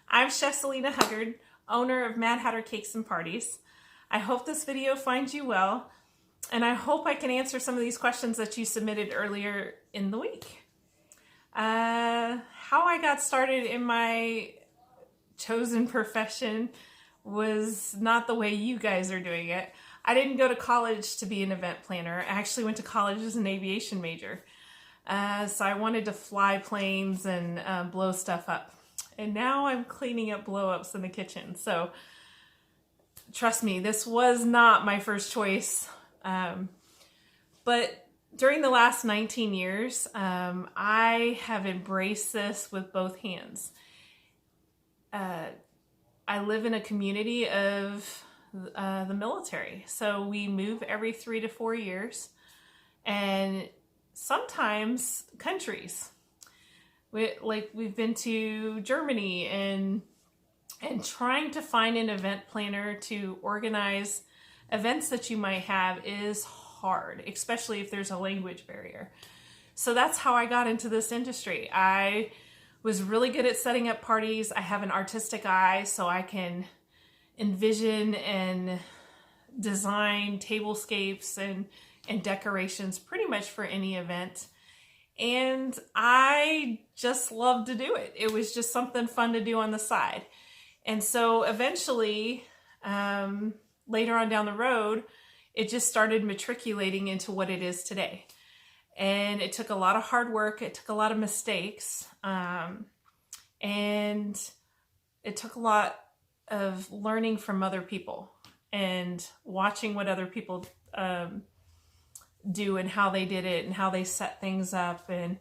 I'm Chef Selina Huggard, owner of Mad Hatter Cakes and Parties. I hope this video finds you well, and I hope I can answer some of these questions that you submitted earlier in the week. How I got started in my chosen profession was not the way you guys are doing it. I didn't go to college to be an event planner. I actually went to college as an aviation major. So I wanted to fly planes and blow stuff up. And now I'm cleaning up blow-ups in the kitchen. So trust me, this was not my first choice. But during the last 19 years, I have embraced this with both hands. I live in a community of the military. So we move every 3 to 4 years, and sometimes countries. We've been to Germany and trying to find an event planner to organize events that you might have is hard, especially if there's a language barrier. So that's how I got into this industry. I was really good at setting up parties. I have an artistic eye, so I can envision and design tablescapes and decorations pretty much for any event. And I just love to do it. It was just something fun to do on the side. And so eventually, later on down the road, it just started matriculating into what it is today. And it took a lot of hard work. It took a lot of mistakes. And it took a lot of learning from other people and watching what other people do and how they did it and how they set things up. And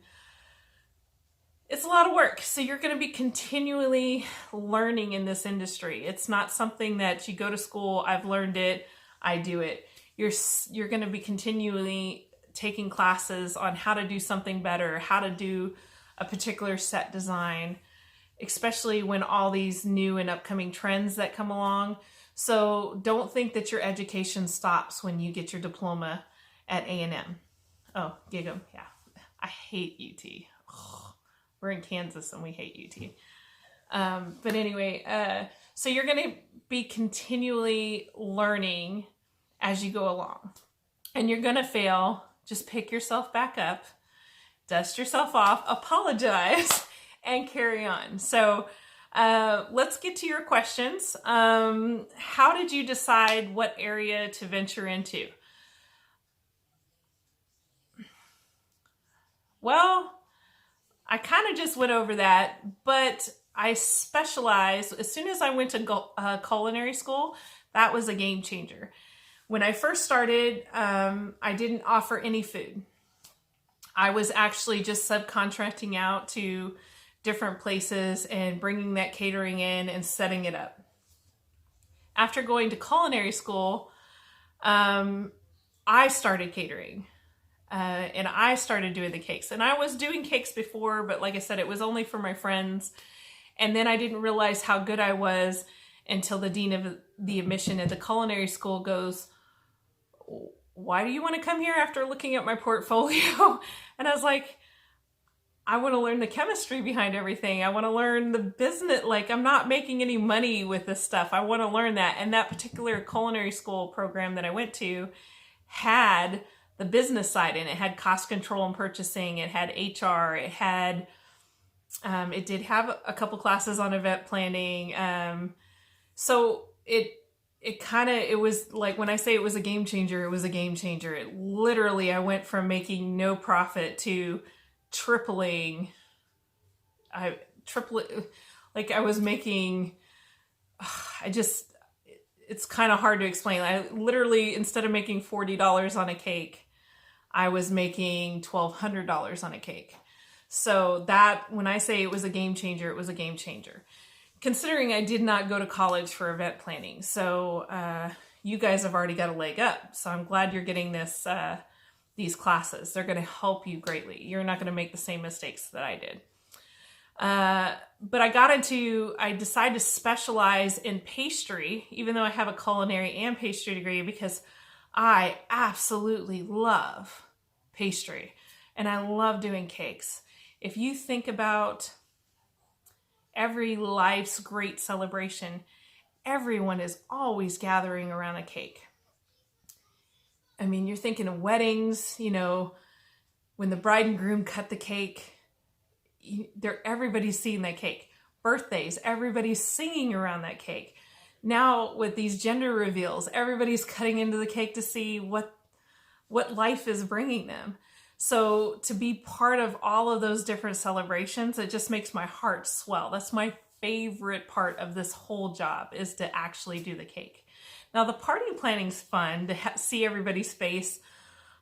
it's a lot of work. So you're going to be continually learning in this industry. It's not something that you go to school, I've learned it, I do it. You're going to be continually taking classes on how to do something better, how to do a particular set design, especially when all these new and upcoming trends that come along. So don't think that your education stops when you get your diploma at A&M. Oh, Gig'em, yeah. I hate UT. Ugh. We're in Kansas and we hate UT. But anyway, so you're going to be continually learning as you go along. And you're going to fail. Just pick yourself back up, dust yourself off, apologize, and carry on. So let's get to your questions. How did you decide what area to venture into? Well, I kind of just went over that, but I specialized. As soon as I went to culinary school, that was a game changer. When I first started, I didn't offer any food. I was actually just subcontracting out to different places and bringing that catering in and setting it up. After going to culinary school, I started catering. And I started doing the cakes. And I was doing cakes before, but like I said, it was only for my friends. And then I didn't realize how good I was until the dean of the admission at the culinary school goes, "Why do you want to come here after looking at my portfolio?" And I was like, I want to learn the chemistry behind everything. I want to learn the business. Like, I'm not making any money with this stuff. I want to learn that. And that particular culinary school program that I went to had the business side in it. It had cost control and purchasing. It had HR. It had, it did have a couple classes on event planning. So it was like, when I say it was a game changer, it was a game changer. It literally, I went from making no profit to tripling. Like I was making, it's kind of hard to explain. I literally, instead of making $40 on a cake, I was making $1,200 on a cake. So that, when I say it was a game changer, it was a game changer. Considering I did not go to college for event planning. So you guys have already got a leg up. So I'm glad you're getting these classes. They're going to help you greatly. You're not going to make the same mistakes that I did. But I decided to specialize in pastry, even though I have a culinary and pastry degree, because I absolutely love pastry and I love doing cakes. If you think about every life's great celebration, everyone is always gathering around a cake. I mean, you're thinking of weddings, you know, when the bride and groom cut the cake, everybody's seeing that cake. Birthdays, everybody's singing around that cake. Now with these gender reveals, everybody's cutting into the cake to see what life is bringing them. So to be part of all of those different celebrations, it just makes my heart swell. That's my favorite part of this whole job, is to actually do the cake. Now the party planning's fun to see everybody's face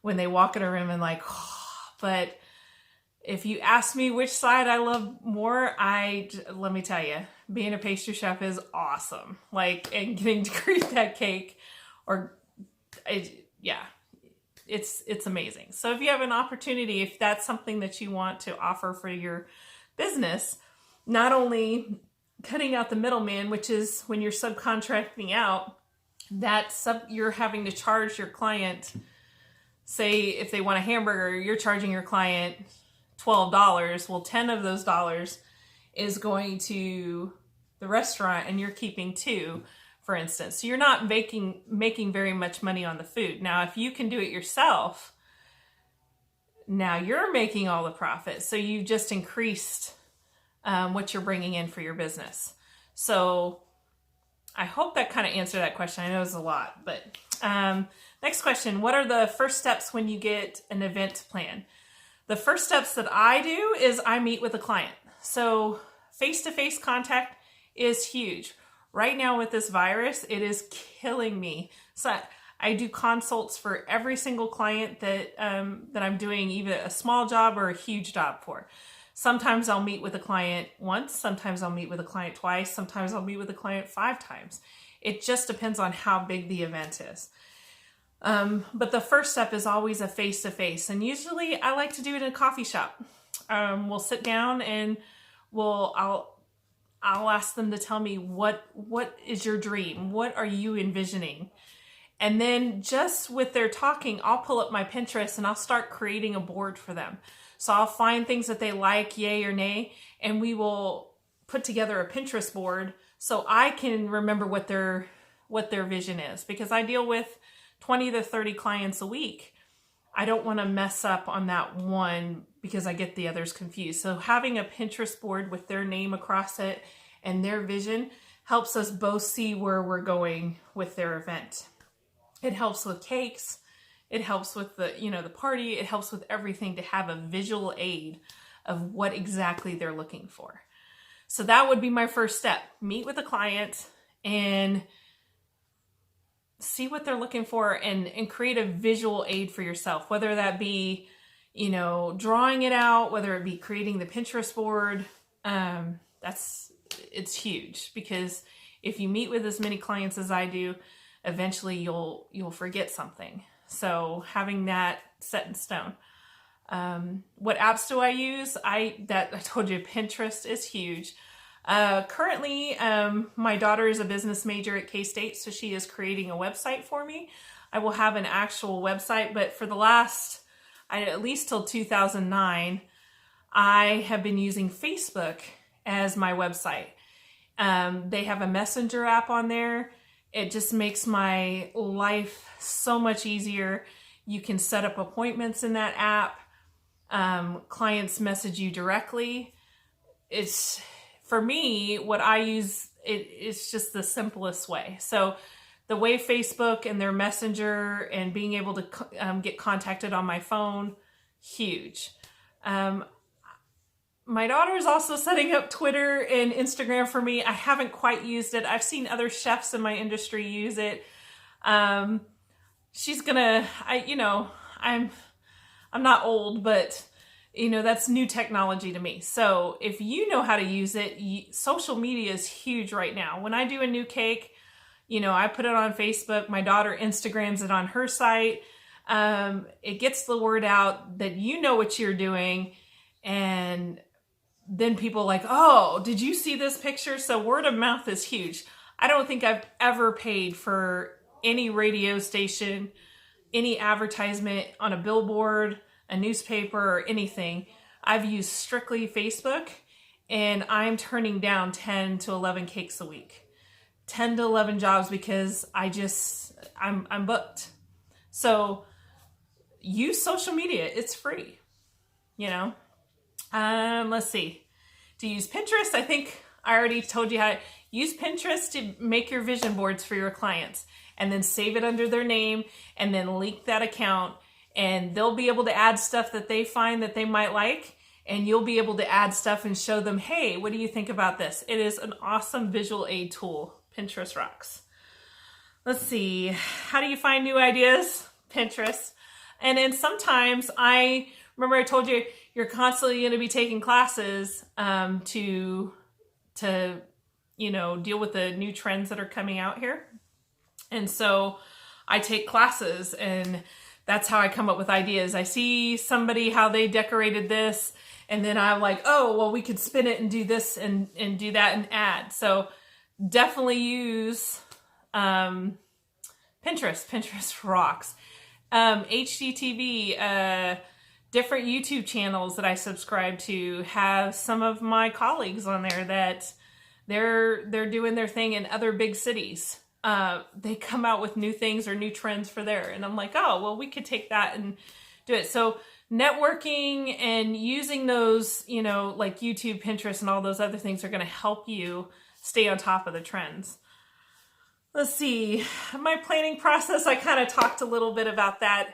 when they walk in a room and like, oh, but if you ask me which side I love more, let me tell you, being a pastry chef is awesome. Like, and getting to create that cake, it's amazing. So if you have an opportunity, if that's something that you want to offer for your business, not only cutting out the middleman, which is when you're subcontracting out, you're having to charge your client, say if they want a hamburger, you're charging your client $12. Well, 10 of those dollars is going to the restaurant and you're keeping 2, for instance. So you're not making very much money on the food. Now, if you can do it yourself, now you're making all the profit. So you just increased what you're bringing in for your business. So I hope that kind of answered that question. I know it's a lot, but next question. What are the first steps when you get an event plan? The first steps that I do is I meet with a client. So face-to-face contact is huge. Right now with this virus, it is killing me. So I do consults for every single client that I'm doing either a small job or a huge job for. Sometimes I'll meet with a client once, sometimes I'll meet with a client twice, sometimes I'll meet with a client 5 times. It just depends on how big the event is. But the first step is always a face-to-face. And usually I like to do it in a coffee shop. We'll sit down and I'll ask them to tell me what is your dream? What are you envisioning? And then just with their talking, I'll pull up my Pinterest and I'll start creating a board for them. So I'll find things that they like, yay or nay, and we will put together a Pinterest board so I can remember what their vision is. Because I deal with 20 to 30 clients a week. I don't want to mess up on that one because I get the others confused. So having a Pinterest board with their name across it and their vision helps us both see where we're going with their event. It helps with cakes. It helps with the party. It helps with everything to have a visual aid of what exactly they're looking for. So that would be my first step. Meet with a client and see what they're looking for and create a visual aid for yourself, whether that be, drawing it out, whether it be creating the Pinterest board. It's huge, because if you meet with as many clients as I do, eventually you'll forget something. So having that set in stone. What apps do I use? I told you, Pinterest is huge. Currently, my daughter is a business major at K-State, so she is creating a website for me. I will have an actual website, but for the last, at least till 2009, I have been using Facebook as my website. They have a messenger app on there. It just makes my life so much easier. You can set up appointments in that app. Clients message you directly. For me, what I use, it's just the simplest way. So the way Facebook and their messenger and being able to get contacted on my phone, huge. My daughter is also setting up Twitter and Instagram for me. I haven't quite used it. I've seen other chefs in my industry use it. She's gonna, I'm not old, but that's new technology to me. So if you know how to use it, social media is huge right now. When I do a new cake, I put it on Facebook. My daughter Instagrams it on her site. It gets the word out that you know what you're doing, and then people are like, oh, did you see this picture? So word of mouth is huge. I don't think I've ever paid for any radio station, any advertisement on a billboard, a newspaper, or anything. I've used strictly Facebook, and I'm turning down 10 to 11 cakes a week, 10 to 11 jobs, because I'm booked. So use social media. It's free, you know. Let's see. To use Pinterest, I think I already told you how to use Pinterest to make your vision boards for your clients, and then save it under their name, and then link that account, and they'll be able to add stuff that they find that they might like, and you'll be able to add stuff and show them, hey, what do you think about this? It is an awesome visual aid tool. Pinterest rocks. Let's see. How do you find new ideas? Pinterest. And then sometimes remember I told you you're constantly going to be taking classes to deal with the new trends that are coming out here. And so I take classes, and that's how I come up with ideas. I see somebody, how they decorated this, and then I'm like, oh, well, we could spin it and do this and do that and add. So definitely use Pinterest. Pinterest rocks. HGTV, different YouTube channels that I subscribe to have some of my colleagues on there that they're doing their thing in other big cities. They come out with new things or new trends for there. And I'm like, oh, well, we could take that and do it. So networking and using those, like YouTube, Pinterest, and all those other things are going to help you stay on top of the trends. Let's see, my planning process, I kind of talked a little bit about that.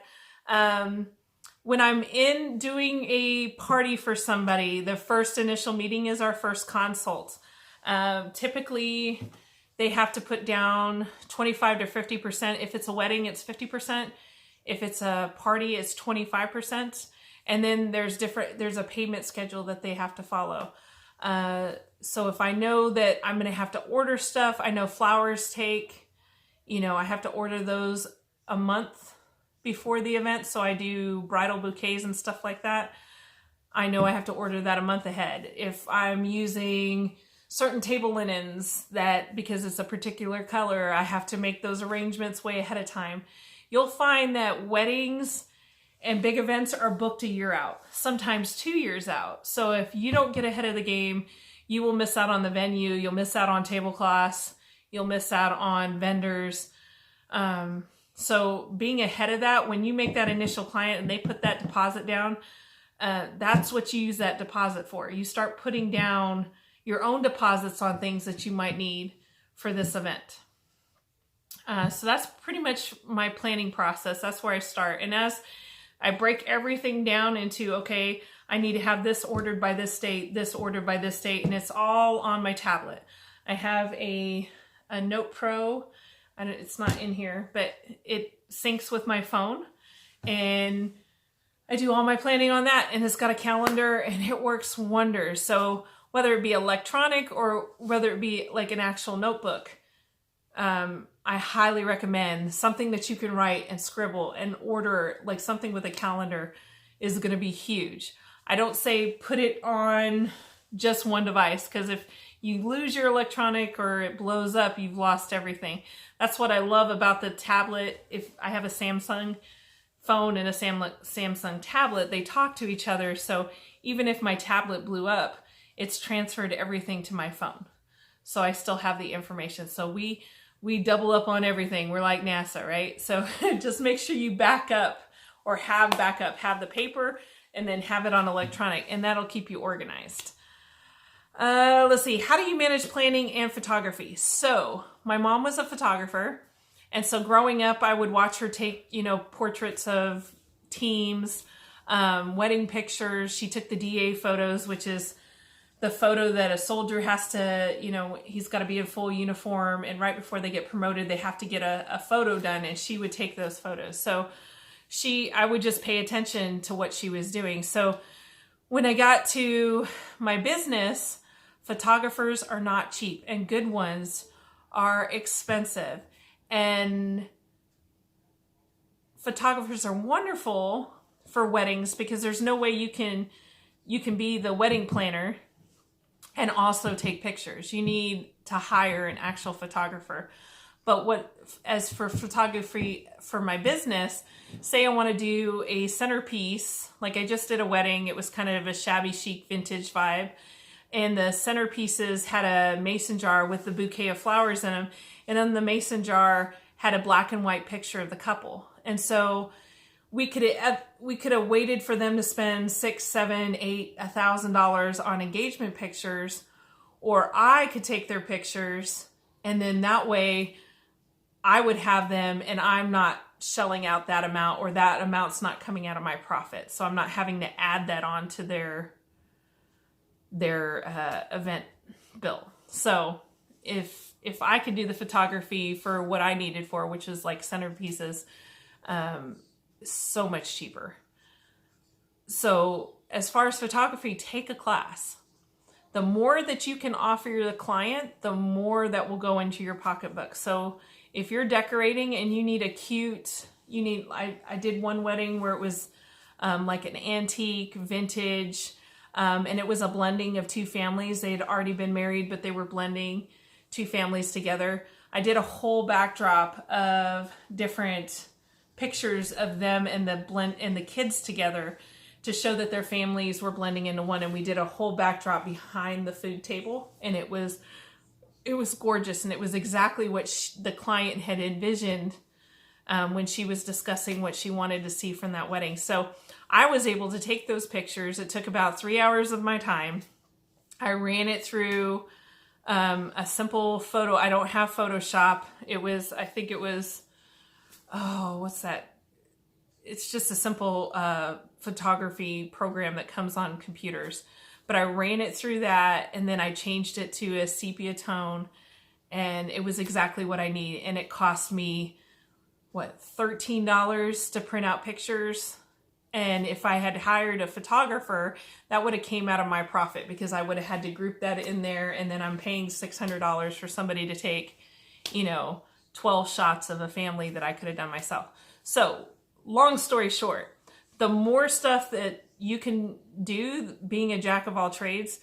When I'm doing a party for somebody, the first initial meeting is our first consult. Typically, they have to put down 25 to 50%. If it's a wedding, it's 50%. If it's a party, it's 25%. And then there's a payment schedule that they have to follow. So if I know that I'm going to have to order stuff, I know flowers take, I have to order those a month before the event. So I do bridal bouquets and stuff like that. I know I have to order that a month ahead. If I'm using certain table linens because it's a particular color, I have to make those arrangements way ahead of time. You'll find that weddings and big events are booked a year out, sometimes 2 years out. So if you don't get ahead of the game, you will miss out on the venue. You'll miss out on tablecloths. You'll miss out on vendors. So being ahead of that, when you make that initial client and they put that deposit down, that's what you use that deposit for. You start putting down your own deposits on things that you might need for this event. So that's pretty much my planning process. That's where I start. And as I break everything down into, okay, I need to have this ordered by this date, this ordered by this date, and it's all on my tablet. I have a Note Pro. It's not in here, but it syncs with my phone, and I do all my planning on that, and it's got a calendar, and it works wonders. So whether it be electronic or whether it be like an actual notebook, I highly recommend something that you can write and scribble and order, like something with a calendar is going to be huge. I don't say put it on just one device, because if you lose your electronic or it blows up, you've lost everything. That's what I love about the tablet. If I have a Samsung phone and a Samsung tablet, they talk to each other. So even if my tablet blew up, it's transferred everything to my phone. So I still have the information. So we double up on everything. We're like NASA, right? So just make sure you back up or have backup, have the paper, and then have it on electronic, and that'll keep you organized. Let's see, how do you manage planning and photography? So my mom was a photographer, and so growing up, I would watch her take, portraits of teams, wedding pictures. She took the DA photos, which is the photo that a soldier has to, he's got to be in full uniform, and right before they get promoted, they have to get a photo done, and she would take those photos. So I would just pay attention to what she was doing. So when I got to my business, photographers are not cheap, and good ones are expensive. And photographers are wonderful for weddings because there's no way you can be the wedding planner and also take pictures. You need to hire an actual photographer. But as for photography for my business, say I want to do a centerpiece, like I just did a wedding. It was kind of a shabby chic vintage vibe. and the centerpieces had a mason jar with the bouquet of flowers in them. And then the mason jar had a black and white picture of the couple. And so we could have waited for them to spend $6, $7, $8, $1,000 on engagement pictures, or I could take their pictures, and then that way I would have them and I'm not shelling out that amount, or that amount's not coming out of my profit. So I'm not having to add that on to their event bill. So if I could do the photography for what I needed for, which is like centerpieces, so much cheaper. So as far as photography, take a class. The more that you can offer your client, the more that will go into your pocketbook. So if you're decorating and you need I did one wedding where it was like an antique, vintage, and it was a blending of two families. They had already been married, but they were blending two families together. I did a whole backdrop of different pictures of them and the kids together to show that their families were blending into one. And we did a whole backdrop behind the food table, and it was gorgeous. And it was exactly what the client had envisioned when she was discussing what she wanted to see from that wedding. So I was able to take those pictures. It took about 3 hours of my time. I ran it through a simple photo. I don't have Photoshop. What's that? It's just a simple photography program that comes on computers. But I ran it through that, and then I changed it to a sepia tone, and it was exactly what I need. And it cost me, $13 to print out pictures. And if I had hired a photographer, that would have came out of my profit, because I would have had to group that in there. And then I'm paying $600 for somebody to take, 12 shots of a family that I could have done myself. So long story short, the more stuff that you can do, being a jack of all trades,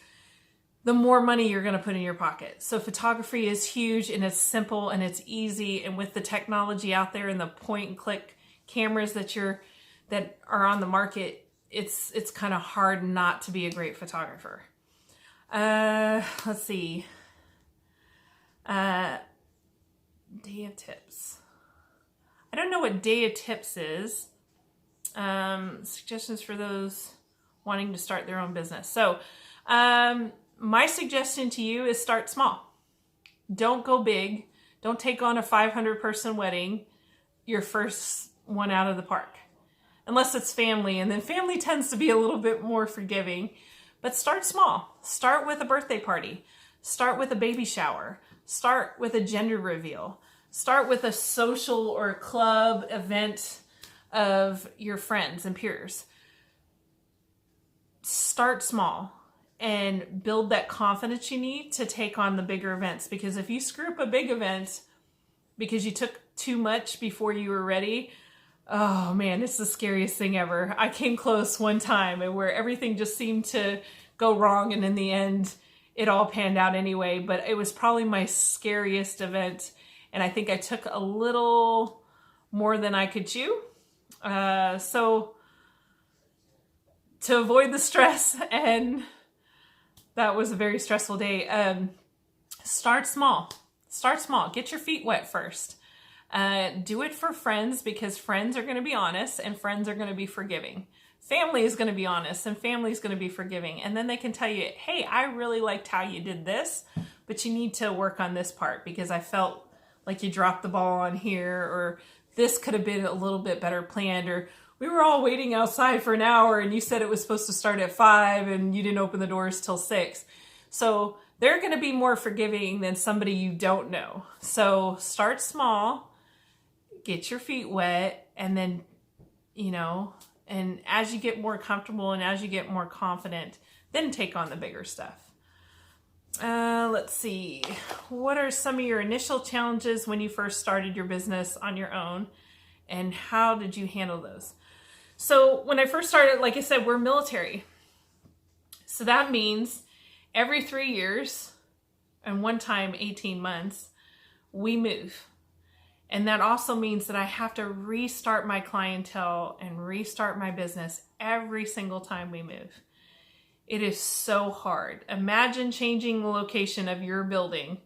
the more money you're going to put in your pocket. So photography is huge, and it's simple and it's easy. And with the technology out there and the point and click cameras that are on the market, it's kind of hard not to be a great photographer. Let's see. Day of tips. I don't know what day of tips is. Suggestions for those wanting to start their own business. So, my suggestion to you is start small. Don't go big. Don't take on a 500-person wedding, your first one out of the park. Unless it's family, and then family tends to be a little bit more forgiving. But start small. Start with a birthday party. Start with a baby shower. Start with a gender reveal. Start with a social or club event of your friends and peers. Start small and build that confidence you need to take on the bigger events. Because if you screw up a big event because you took too much before you were ready, oh man, it's the scariest thing ever. I came close one time where everything just seemed to go wrong, and in the end, it all panned out anyway. But it was probably my scariest event, and I think I took a little more than I could chew. So to avoid the stress, and that was a very stressful day, start small. Start small. Get your feet wet first. Do it for friends, because friends are going to be honest and friends are going to be forgiving. Family is going to be honest and family is going to be forgiving. And then they can tell you, hey, I really liked how you did this, but you need to work on this part because I felt like you dropped the ball on here, or this could have been a little bit better planned, or we were all waiting outside for an hour and you said it was supposed to start at 5 and you didn't open the doors till 6. So they're going to be more forgiving than somebody you don't know. So start small, get your feet wet, and then, and as you get more comfortable and as you get more confident, then take on the bigger stuff. Let's see. What are some of your initial challenges when you first started your business on your own, and how did you handle those? So when I first started, like I said, we're military. So that means every 3 years and one time 18 months, we move. And that also means that I have to restart my clientele and restart my business every single time we move. It is so hard. Imagine changing the location of your building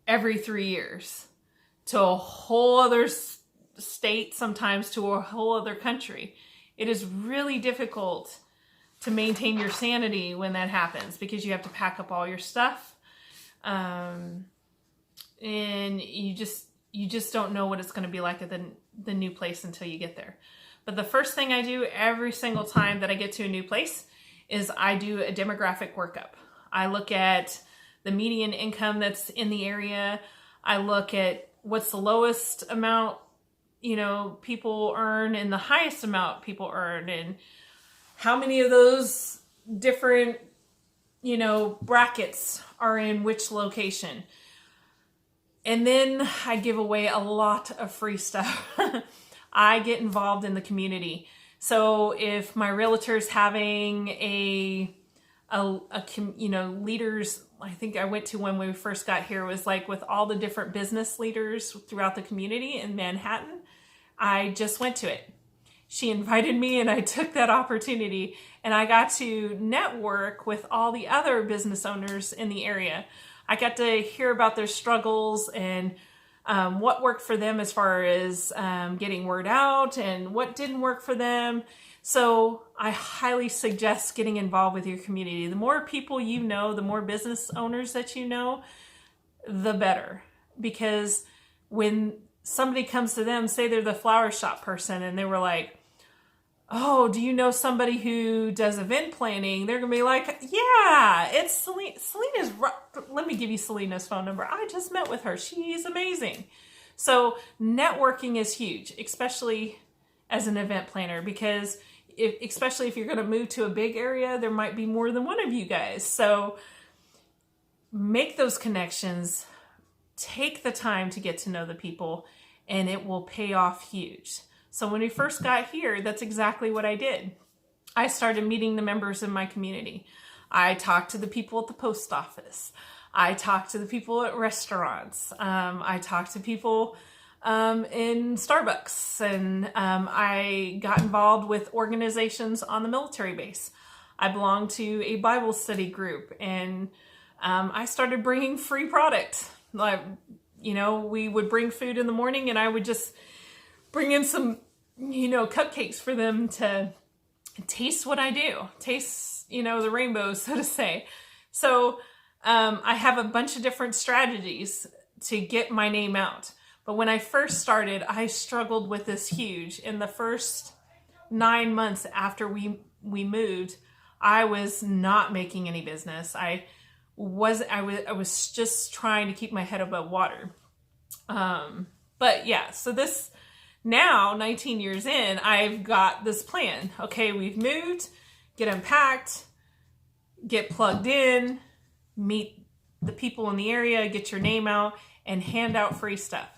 every 3 years to a whole other state, sometimes to a whole other country. It is really difficult to maintain your sanity when that happens, because you have to pack up all your stuff. And you just don't know what it's going to be like at the new place until you get there. But the first thing I do every single time that I get to a new place is I do a demographic workup. I look at the median income that's in the area. I look at what's the lowest amount, people earn and the highest amount people earn, and how many of those different, brackets are in which location. And then I give away a lot of free stuff. I get involved in the community. So if my realtor's having leaders, I think I went to when we first got here, was like with all the different business leaders throughout the community in Manhattan. I just went to it. She invited me and I took that opportunity, and I got to network with all the other business owners in the area. I got to hear about their struggles and what worked for them as far as getting word out, and what didn't work for them. So I highly suggest getting involved with your community. The more people you know, the more business owners that you know, the better. Because when somebody comes to them, say they're the flower shop person, and they were like, oh, do you know somebody who does event planning? They're going to be like, yeah, it's Selina. Let me give you Selina's phone number. I just met with her. She's amazing. So networking is huge, especially as an event planner, because especially if you're going to move to a big area, there might be more than one of you guys. So make those connections, take the time to get to know the people, and it will pay off huge. So when we first got here, that's exactly what I did. I started meeting the members in my community. I talked to the people at the post office. I talked to the people at restaurants. I talked to people in Starbucks, and I got involved with organizations on the military base. I belonged to a Bible study group, and I started bringing free product. Like, we would bring food in the morning, and I would just bring in some, cupcakes for them to taste what I do, taste, the rainbow, so to say. So I have a bunch of different strategies to get my name out. But when I first started, I struggled with this huge. In the first 9 months after we moved, I was not making any business. I was just trying to keep my head above water. But yeah, so this now, 19 years in, I've got this plan. Okay, we've moved, get unpacked, get plugged in, meet the people in the area, get your name out, and hand out free stuff.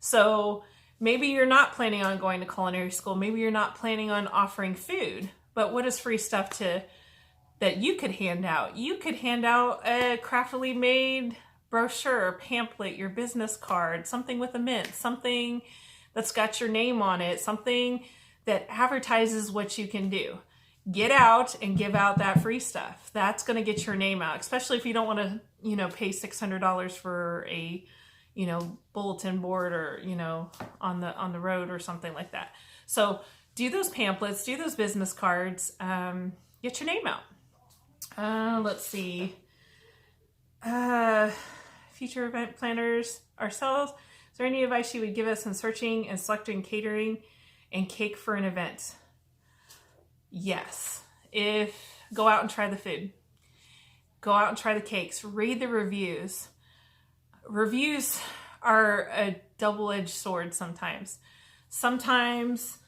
So maybe you're not planning on going to culinary school. Maybe you're not planning on offering food, but what is free stuff that you could hand out? You could hand out a craftily made brochure, pamphlet, your business card, something with a mint, something that's got your name on it, something that advertises what you can do. Get out and give out that free stuff. That's going to get your name out, especially if you don't want to, pay $600 for a, bulletin board or, on the road or something like that. So do those pamphlets, do those business cards, get your name out. Let's see. Future event planners ourselves. Is there any advice you would give us in searching and selecting catering and cake for an event? Yes. Go out and try the food. Go out and try the cakes. Read the reviews. Reviews are a double-edged sword sometimes. Sometimes,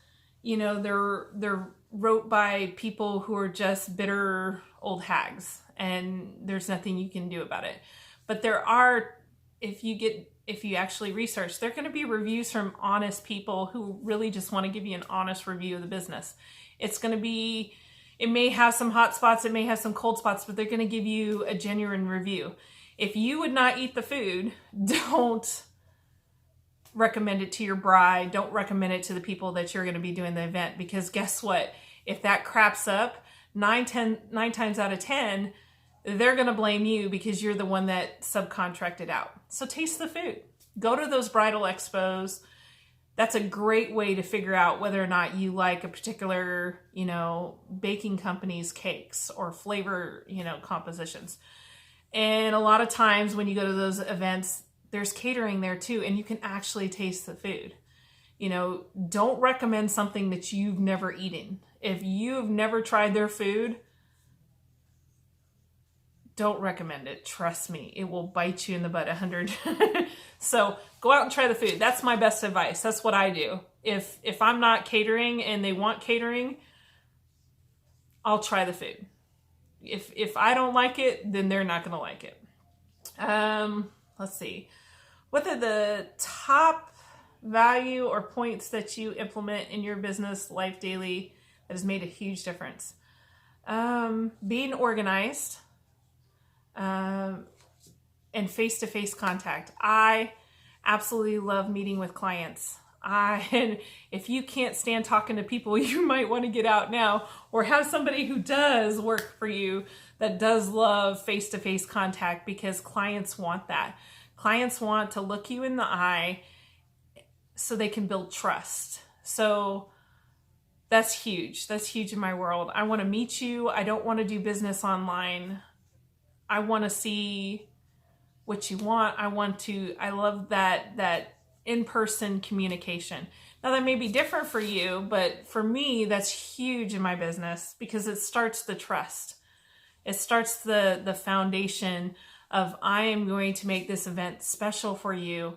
they're wrote by people who are just bitter old hags, and there's nothing you can do about it. But there are, if you actually research, there are going to be reviews from honest people who really just want to give you an honest review of the business. It may have some hot spots, it may have some cold spots, but they're going to give you a genuine review. If you would not eat the food, don't recommend it to your bride. Don't recommend it to the people that you're going to be doing the event, because guess what? If that craps up, nine times out of 10, they're going to blame you because you're the one that subcontracted out. So taste the food. Go to those bridal expos. That's a great way to figure out whether or not you like a particular, baking company's cakes or flavor, compositions. And a lot of times when you go to those events, there's catering there too, and you can actually taste the food. Don't recommend something that you've never eaten. If you've never tried their food, don't recommend it. Trust me, it will bite you in the butt 100. So go out and try the food. That's my best advice. That's what I do. If I'm not catering and they want catering, I'll try the food. If I don't like it, then they're not going to like it. Let's see. What are the top value or points that you implement in your business life daily that has made a huge difference? Being organized. And face-to-face contact. I absolutely love meeting with clients. And if you can't stand talking to people, you might want to get out now or have somebody who does work for you that does love face-to-face contact, because clients want that. Clients want to look you in the eye so they can build trust. So that's huge. That's huge in my world. I want to meet you. I don't want to do business online. I want to see what you want. I love that in-person communication. Now that may be different for you, but for me, that's huge in my business because it starts the trust. It starts the foundation of, I am going to make this event special for you.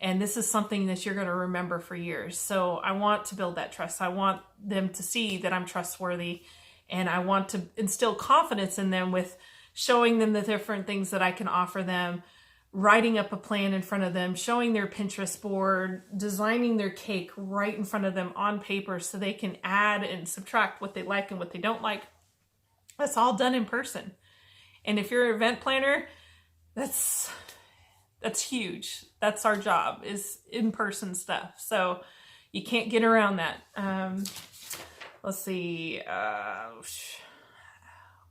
And this is something that you're going to remember for years. So I want to build that trust. I want them to see that I'm trustworthy, and I want to instill confidence in them with showing them the different things that I can offer them, writing up a plan in front of them, showing their Pinterest board, designing their cake right in front of them on paper so they can add and subtract what they like and what they don't like. That's all done in person. And if you're an event planner, that's huge. That's our job, is in-person stuff. So you can't get around that. Let's see.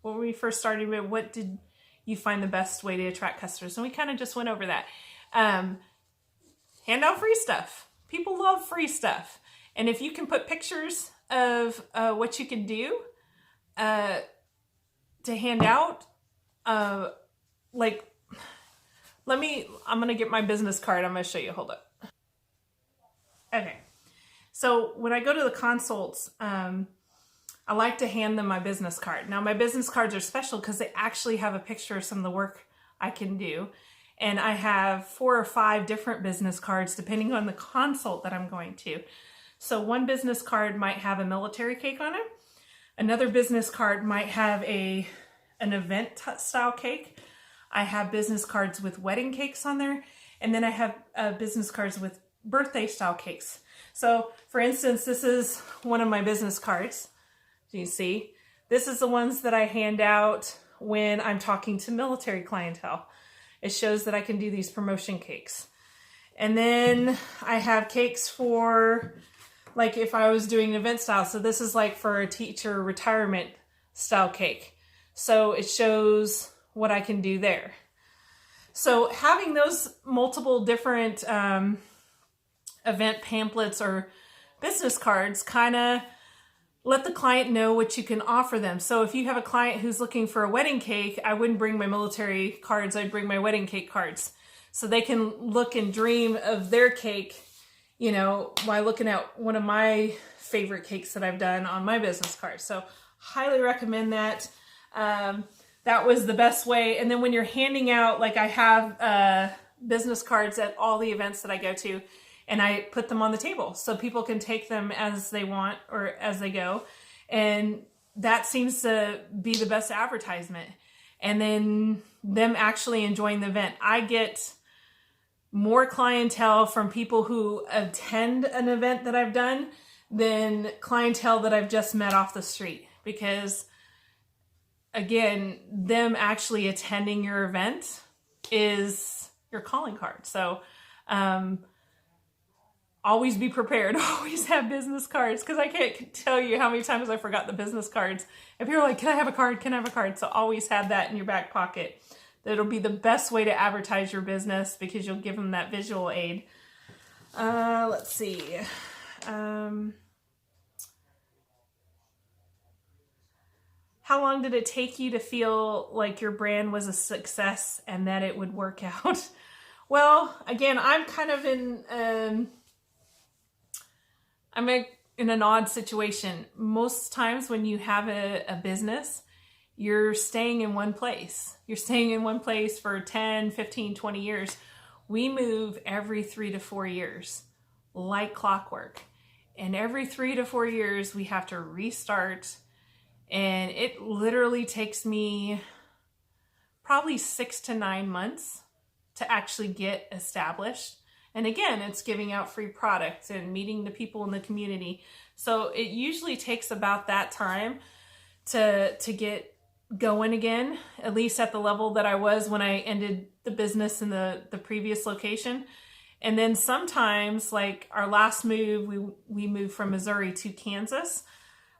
When we first started, what did you find the best way to attract customers? And we kind of just went over that. Hand out free stuff. People love free stuff. And if you can put pictures of what you can do to hand out, I'm going to get my business card. I'm going to show you. Hold up. Okay. So when I go to the consults, I like to hand them my business card. Now, my business cards are special because they actually have a picture of some of the work I can do. And I have 4 or 5 different business cards depending on the consult that I'm going to. So one business card might have a military cake on it. Another business card might have an event style cake. I have business cards with wedding cakes on there. And then I have business cards with birthday style cakes. So for instance, this is one of my business cards. You see, this is the ones that I hand out when I'm talking to military clientele. It shows that I can do these promotion cakes. And then I have cakes for, like, if I was doing an event style. So this is like for a teacher retirement style cake. So it shows what I can do there. So having those multiple different event pamphlets or business cards kind of let the client know what you can offer them. So if you have a client who's looking for a wedding cake, I wouldn't bring my military cards, I'd bring my wedding cake cards. So they can look and dream of their cake, while looking at one of my favorite cakes that I've done on my business card. So highly recommend that. That was the best way. And then when you're handing out, like I have business cards at all the events that I go to, and I put them on the table so people can take them as they want or as they go. And that seems to be the best advertisement. And then them actually enjoying the event. I get more clientele from people who attend an event that I've done than clientele that I've just met off the street. Because again, them actually attending your event is your calling card. So, always be prepared. Always have business cards, because I can't tell you how many times I forgot the business cards. If you're like, can I have a card? Can I have a card? So always have that in your back pocket. That'll be the best way to advertise your business, because you'll give them that visual aid. Let's see. How long did it take you to feel like your brand was a success and that it would work out? Well, again, I'm kind of in an odd situation. Most times when you have a business, you're staying in one place. You're staying in one place for 10, 15, 20 years. We move every 3 to 4 years, like clockwork. And every 3 to 4 years, we have to restart. And it literally takes me probably 6 to 9 months to actually get established. And again, it's giving out free products and meeting the people in the community. So it usually takes about that time to get going again, at least at the level that I was when I ended the business in the previous location. And then sometimes, like our last move, we moved from Missouri to Kansas.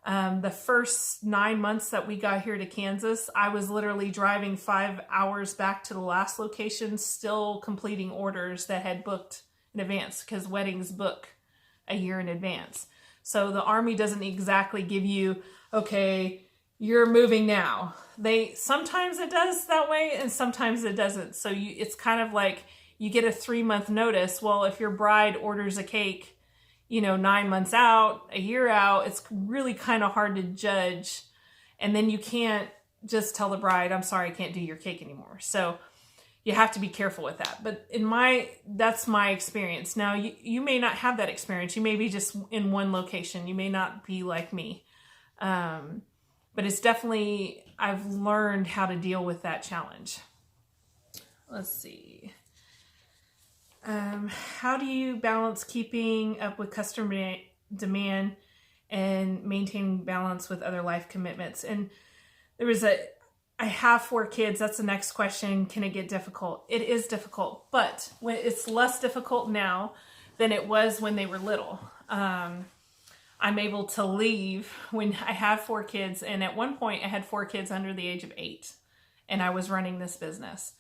The first 9 months that we got here to Kansas, I was literally driving 5 hours back to the last location, still completing orders that had booked in advance, because weddings book a year in advance. So the Army doesn't exactly give you, okay, you're moving now. Sometimes it does that way, and sometimes it doesn't. So it's kind of like you get a 3-month notice. Well, if your bride orders a cake, 9 months out, a year out, it's really kind of hard to judge. And then you can't just tell the bride, I'm sorry, I can't do your cake anymore. So you have to be careful with that. But that's my experience. Now, you may not have that experience. You may be just in one location. You may not be like me. But it's definitely, I've learned how to deal with that challenge. Let's see. How do you balance keeping up with customer demand and maintaining balance with other life commitments? And I have 4 kids. That's the next question. Can it get difficult? It is difficult, but it's less difficult now than it was when they were little. I'm able to leave when I have 4 kids. And at one point I had 4 kids under the age of 8, and I was running this business.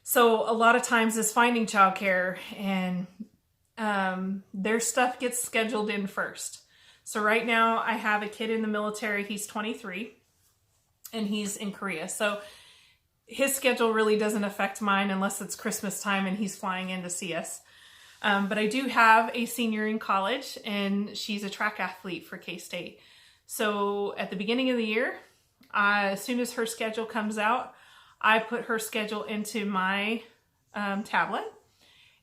So a lot of times is finding childcare, and their stuff gets scheduled in first. So right now I have a kid in the military. He's 23 and he's in Korea. So his schedule really doesn't affect mine unless it's Christmas time and he's flying in to see us. But I do have a senior in college, and she's a track athlete for K-State. So at the beginning of the year, as soon as her schedule comes out, I put her schedule into my tablet,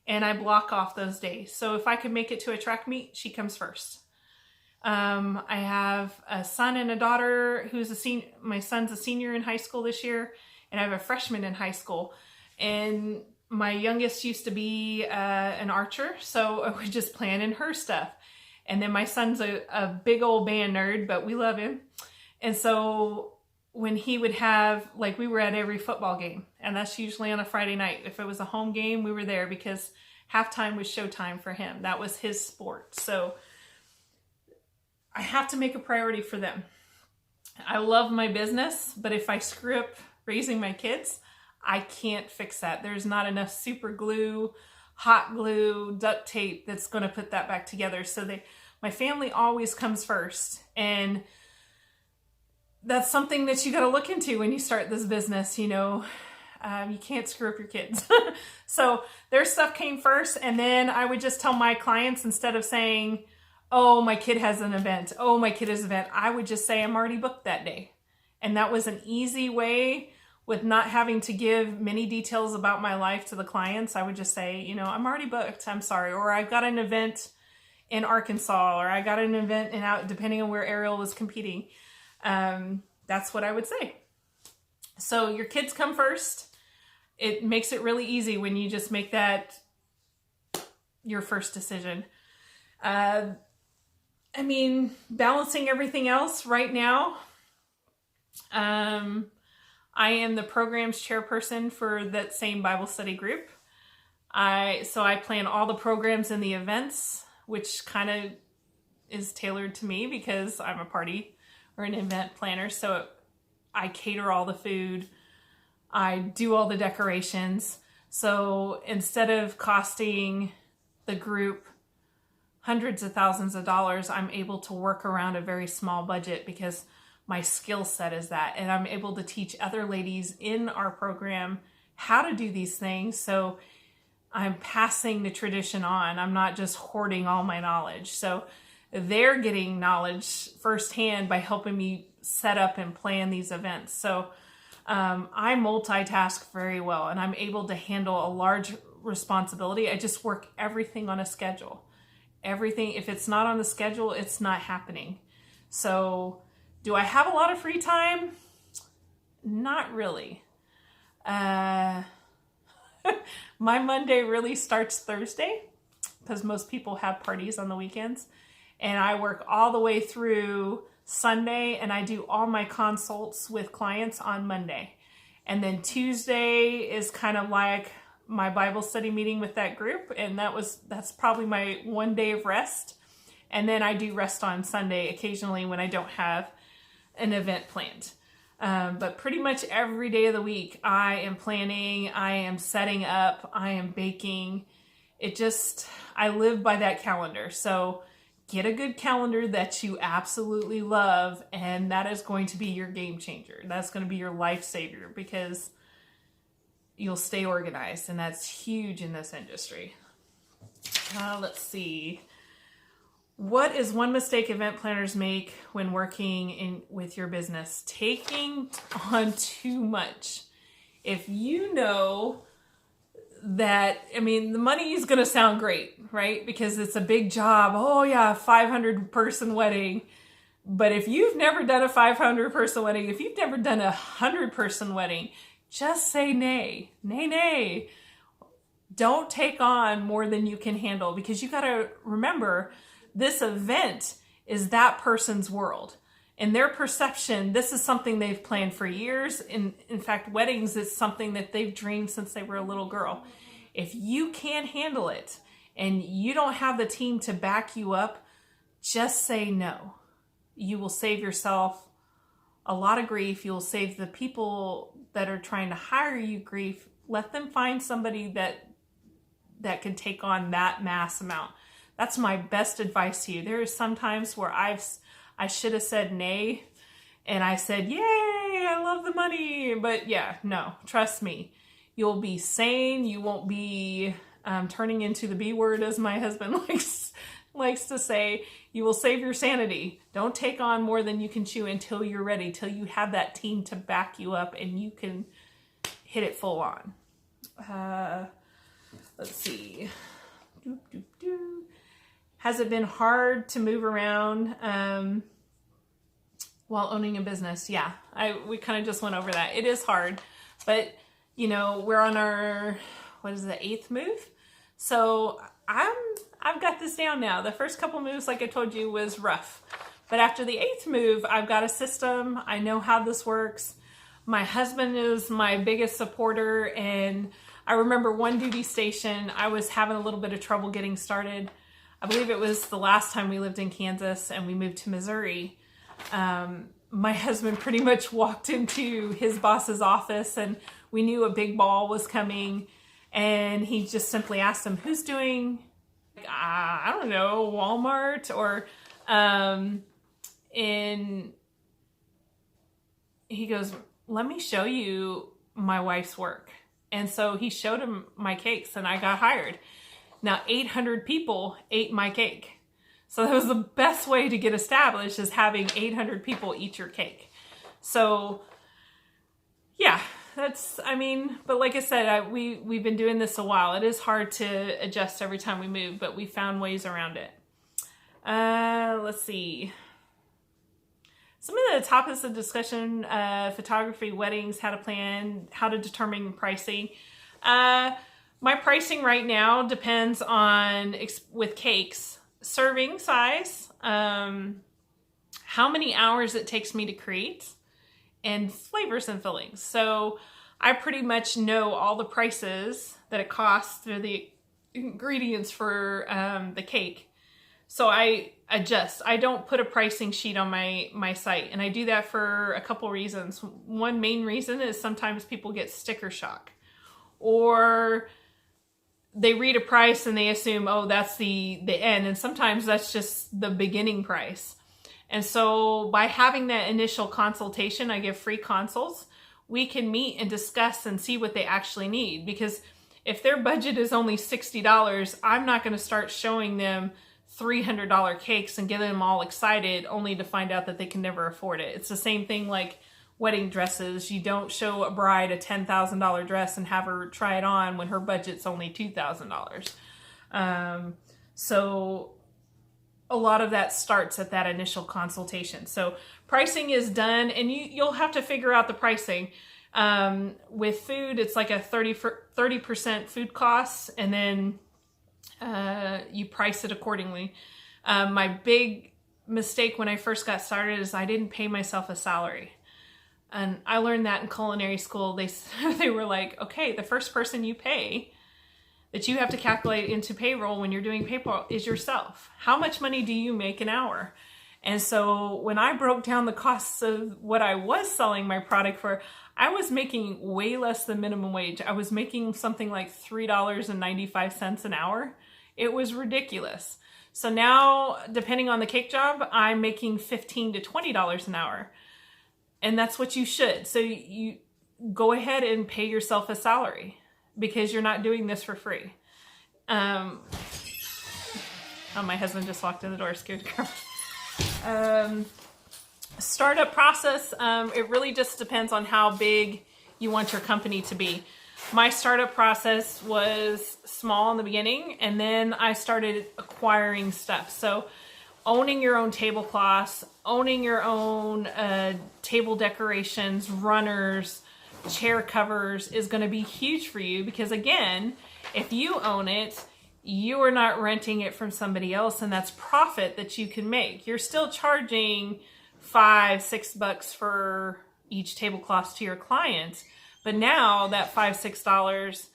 and I block off those days. So if I can make it to a track meet, she comes first. I have a son and a daughter who's a senior. My son's a senior in high school this year, and I have a freshman in high school. And my youngest used to be an archer, so I would just plan in her stuff. And then my son's a big old band nerd, but we love him. And so when he would have, like, we were at every football game, and that's usually on a Friday night. If it was a home game, we were there because halftime was showtime for him. That was his sport. So I have to make a priority for them. I love my business, but if I screw up raising my kids, I can't fix that. There's not enough super glue, hot glue, duct tape that's going to put that back together. So my family always comes first. And that's something that you got to look into when you start this business. You can't screw up your kids. So their stuff came first. And then I would just tell my clients, instead of saying, oh, my kid has an event. Oh, my kid has an event. I would just say, I'm already booked that day. And that was an easy way, with not having to give many details about my life to the clients. I would just say, I'm already booked. I'm sorry. Or I've got an event in Arkansas, or I got an event depending on where Ariel was competing. That's what I would say. So your kids come first. It makes it really easy when you just make that your first decision. Balancing everything else right now. I am the programs chairperson for that same Bible study group. So I plan all the programs and the events which kind of is tailored to me because I'm a party or an event planner. So I cater all the food. I do all the decorations. So instead of costing the group hundreds of thousands of dollars, I'm able to work around a very small budget because my skill set is that. And I'm able to teach other ladies in our program how to do these things. So I'm passing the tradition on. I'm not just hoarding all my knowledge. So they're getting knowledge firsthand by helping me set up and plan these events. So I multitask very well, and I'm able to handle a large responsibility. I just work everything on a schedule. Everything, if it's not on the schedule, it's not happening. So do I have a lot of free time? Not really. My Monday really starts Thursday because most people have parties on the weekends. And I work all the way through Sunday, and I do all my consults with clients on Monday. And then Tuesday is kind of like my Bible study meeting with that group, and that's probably my one day of rest. And then I do rest on Sunday occasionally when I don't have an event planned. But pretty much every day of the week, I am planning, I am setting up, I am baking. I live by that calendar. So get a good calendar that you absolutely love, and that is going to be your game changer. That's going to be your lifesaver because you'll stay organized, and that's huge in this industry. Let's see. What is one mistake event planners make when working with your business? Taking on too much. If you know that, the money is going to sound great, right? Because it's a big job. Oh yeah, 500 person wedding. But if you've never done a 500 person wedding, if you've never done a 100 person wedding, just say nay. Nay, nay. Don't take on more than you can handle, because you got to remember, this event is that person's world. In their perception, this is something they've planned for years. In fact, weddings is something that they've dreamed since they were a little girl. If you can't handle it and you don't have the team to back you up, just say no. You will save yourself a lot of grief. You'll save the people that are trying to hire you grief. Let them find somebody that can take on that mass amount. That's my best advice to you. There are some times where I should have said nay, and I said, yay, I love the money. But yeah, no, trust me. You'll be sane. You won't be turning into the B word, as my husband likes to say. You will save your sanity. Don't take on more than you can chew until you're ready, till you have that team to back you up and you can hit it full on. Let's see. Has it been hard to move around while owning a business? Yeah, we kind of just went over that. It is hard, but we're on our, 8th move? So I've got this down now. The first couple moves, like I told you, was rough. But after the 8th move, I've got a system. I know how this works. My husband is my biggest supporter, and I remember one duty station, I was having a little bit of trouble getting started. I believe it was the last time we lived in Kansas and we moved to Missouri. My husband pretty much walked into his boss's office, and we knew a big ball was coming, and he just simply asked him, who's doing, I don't know, Walmart? Or, and he goes, let me show you my wife's work. And so he showed him my cakes, and I got hired. Now 800 people ate my cake. So that was the best way to get established, is having 800 people eat your cake. So yeah, but like I said, we've been doing this a while. It is hard to adjust every time we move, but we found ways around it. Let's see. Some of the topics of discussion, photography, weddings, how to plan, how to determine pricing. My pricing right now depends on, with cakes, serving size, how many hours it takes me to create, and flavors and fillings. So I pretty much know all the prices that it costs through the ingredients for the cake. So I adjust. I don't put a pricing sheet on my site, and I do that for a couple reasons. One main reason is sometimes people get sticker shock, or they read a price and they assume, oh, that's the end, and sometimes that's just the beginning price. And so by having that initial consultation, I give free consults, we can meet and discuss and see what they actually need. Because if their budget is only $60, I'm not going to start showing them $300 cakes and getting them all excited only to find out that they can never afford it. It's the same thing like wedding dresses. You don't show a bride a $10,000 dress and have her try it on when her budget's only $2,000. So a lot of that starts at that initial consultation. So pricing is done, and you'll have to figure out the pricing. With food, it's like a 30% food costs, and then you price it accordingly. My big mistake when I first got started is I didn't pay myself a salary. And I learned that in culinary school. They were like, okay, the first person you pay that you have to calculate into payroll when you're doing payroll is yourself. How much money do you make an hour? And so when I broke down the costs of what I was selling my product for, I was making way less than minimum wage. I was making something like $3.95 an hour. It was ridiculous. So now, depending on the cake job, I'm making $15 to $20 an hour. And that's what you should. So you go ahead and pay yourself a salary, because you're not doing this for free. Oh, my husband just walked in the door, scared the girl. Startup process, it really just depends on how big you want your company to be. My startup process was small in the beginning, and then I started acquiring stuff. So owning your own tablecloths, owning your own table decorations, runners, chair covers is going to be huge for you, because again, if you own it, you are not renting it from somebody else, and that's profit that you can make. You're still charging $5-6 for each tablecloth to your clients, but now that $5-6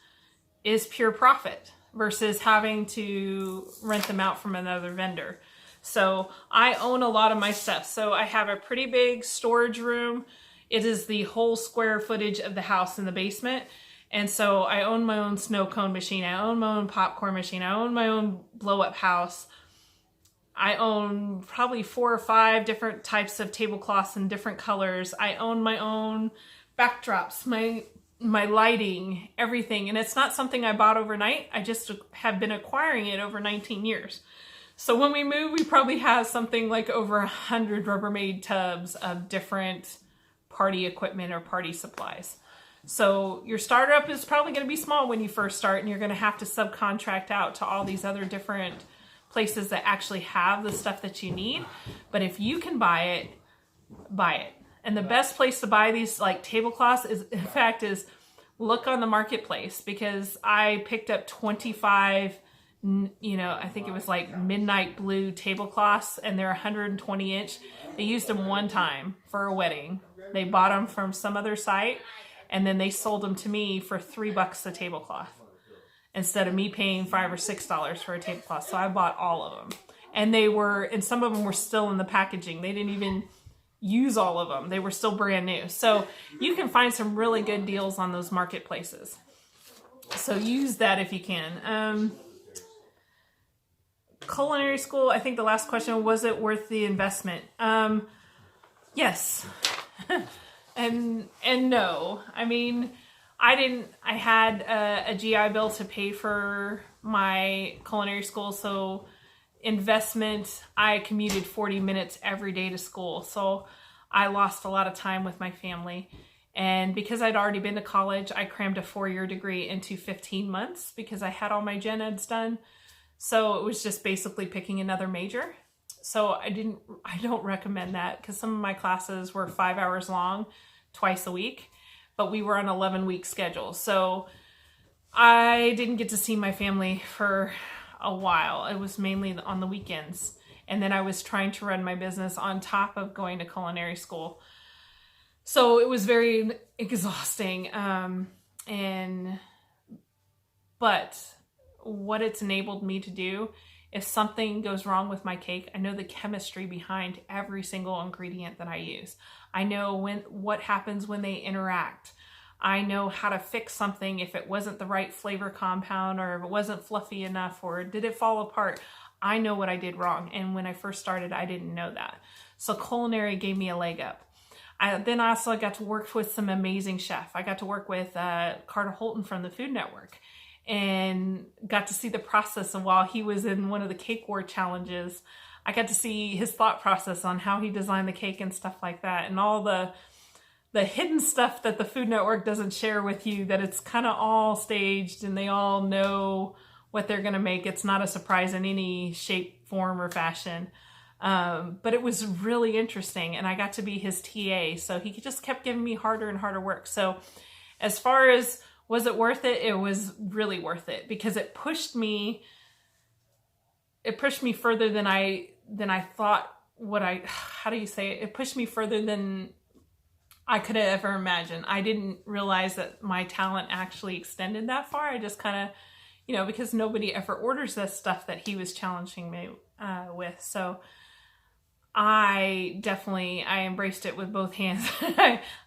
is pure profit versus having to rent them out from another vendor. So I own a lot of my stuff. So I have a pretty big storage room. It is the whole square footage of the house in the basement. And so I own my own snow cone machine. I own my own popcorn machine. I own my own blow up house. I own probably 4 or 5 different types of tablecloths in different colors. I own my own backdrops, my lighting, everything. And it's not something I bought overnight. I just have been acquiring it over 19 years. So when we move, we probably have something like over 100 Rubbermaid tubs of different party equipment or party supplies. So your startup is probably going to be small when you first start, and you're going to have to subcontract out to all these other different places that actually have the stuff that you need. But if you can buy it, buy it. And the best place to buy these like tablecloths is look on the marketplace, because I picked up 25, I think it was like midnight blue tablecloths, and they're 120 inch. They used them one time for a wedding. They bought them from some other site, and then they sold them to me for $3 a tablecloth instead of me paying $5 or $6 for a tablecloth. So I bought all of them, and some of them were still in the packaging. They didn't even use all of them. They were still brand new. So you can find some really good deals on those marketplaces. So use that if you can. Culinary school, I think the last question, was it worth the investment? Yes. and no. I mean, I had a GI Bill to pay for my culinary school, so investment, I commuted 40 minutes every day to school. So I lost a lot of time with my family. And because I'd already been to college, I crammed a 4-year degree into 15 months because I had all my gen eds done. So it was just basically picking another major. So I don't recommend that, because some of my classes were 5 hours long twice a week, but we were on 11-week schedule. So I didn't get to see my family for a while. It was mainly on the weekends. And then I was trying to run my business on top of going to culinary school. So it was very exhausting. But what it's enabled me to do If something goes wrong with my cake, I know the chemistry behind every single ingredient that I use. I know what happens when they interact. I know how to fix something if it wasn't the right flavor compound, or if it wasn't fluffy enough, or did it fall apart. I know what I did wrong. And when I first started, I didn't know that. So culinary gave me a leg up. Then also I got to work with some amazing chefs. I got to work with Carter Holton from the Food Network, and got to see the process. And while he was in one of the Cake War challenges, I got to see his thought process on how he designed the cake and stuff like that, and all the hidden stuff that the Food Network doesn't share with you, that it's kind of all staged and they all know what they're going to make. It's not a surprise in any shape, form, or fashion. But it was really interesting, and I got to be his TA, so he just kept giving me harder and harder work. So as far as was it worth it, it was really worth it, because it pushed me further than I thought. How do you say it? It pushed me further than I could have ever imagined. I didn't realize that my talent actually extended that far. I just kind of, because nobody ever orders this stuff that he was challenging me with. So I embraced it with both hands.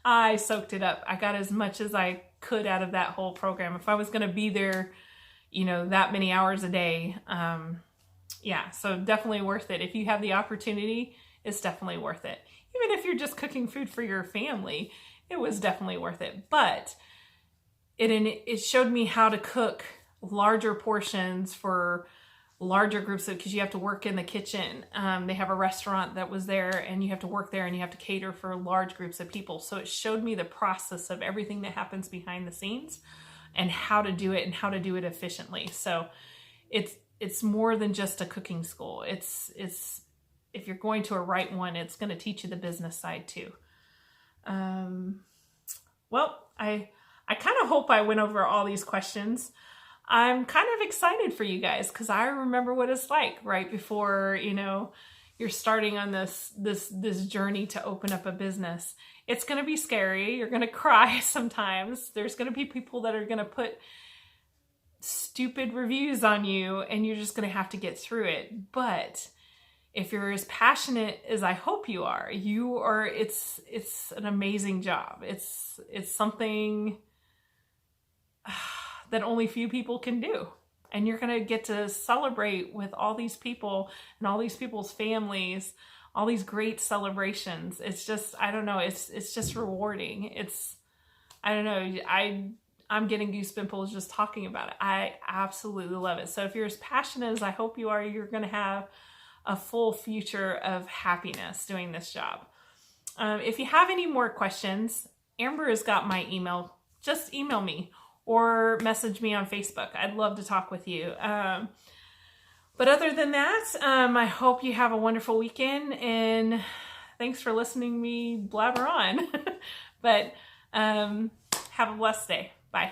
I soaked it up. I got as much as I could out of that whole program. If I was going to be there, that many hours a day, so definitely worth it. If you have the opportunity, it's definitely worth it. Even if you're just cooking food for your family, it was definitely worth it. But it showed me how to cook larger portions for larger groups, because you have to work in the kitchen. They have a restaurant that was there, and you have to work there, and you have to cater for large groups of people. So it showed me the process of everything that happens behind the scenes, and how to do it, and how to do it efficiently. So it's more than just a cooking school. It's if you're going to a right one, it's going to teach you the business side too. Well, I kind of hope I went over all these questions. I'm kind of excited for you guys, because I remember what it's like right before, you're starting on this journey to open up a business. It's going to be scary. You're going to cry sometimes. There's going to be people that are going to put stupid reviews on you, and you're just going to have to get through it. But if you're as passionate as I hope you are, it's an amazing job. It's something that only few people can do. And you're going to get to celebrate with all these people and all these people's families, all these great celebrations. It's just, I don't know, it's just rewarding. I don't know, I'm getting goosebumps just talking about it. I absolutely love it. So if you're as passionate as I hope you are, you're going to have a full future of happiness doing this job. If you have any more questions, Amber has got my email. Just email me or message me on Facebook. I'd love to talk with you. But other than that, I hope you have a wonderful weekend, and thanks for listening to me blabber on. But have a blessed day. Bye.